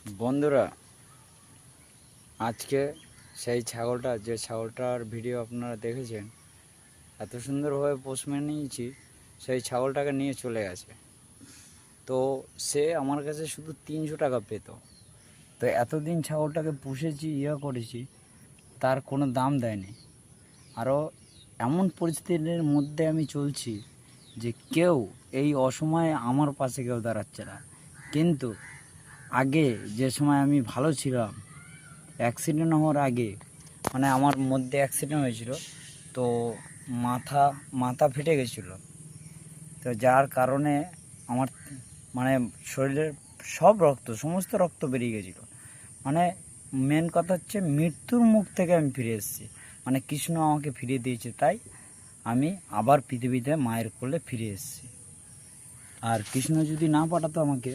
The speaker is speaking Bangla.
বন্ধুরা, আজকে সেই ছাগলটা যে ছাগলটার ভিডিও আপনারা দেখেছেন, এত সুন্দরভাবে পোষ নিয়েছি, সেই ছাগলটাকে নিয়ে চলে গেছে। তো সে আমার কাছে শুধু 300 টাকা পেত। তো এতদিন ছাগলটাকে পুষেছি, করেছি, তার কোনো দাম দেয়নি। আরও এমন পরিস্থিতির মধ্যে আমি চলছি যে কেউ এই অসময়ে আমার পাশে কেউ দাঁড়াচ্ছে না। কিন্তু আগে যে সময় আমি ভালো ছিলাম, অ্যাক্সিডেন্ট হওয়ার আগে, মানে আমার মধ্যে অ্যাক্সিডেন্ট হয়েছিল, তো মাথা ফেটে গেছিলো। তো যার কারণে আমার মানে শরীরের সমস্ত রক্ত বেরিয়ে গেছিলো। মানে মেন কথা হচ্ছে মৃত্যুর মুখ থেকে আমি ফিরে এসেছি। মানে কৃষ্ণ আমাকে ফিরিয়ে দিয়েছে, তাই আমি আবার পৃথিবীতে মায়ের কোলে ফিরে এসেছি। আর কৃষ্ণ যদি না পাঠাতো আমাকে,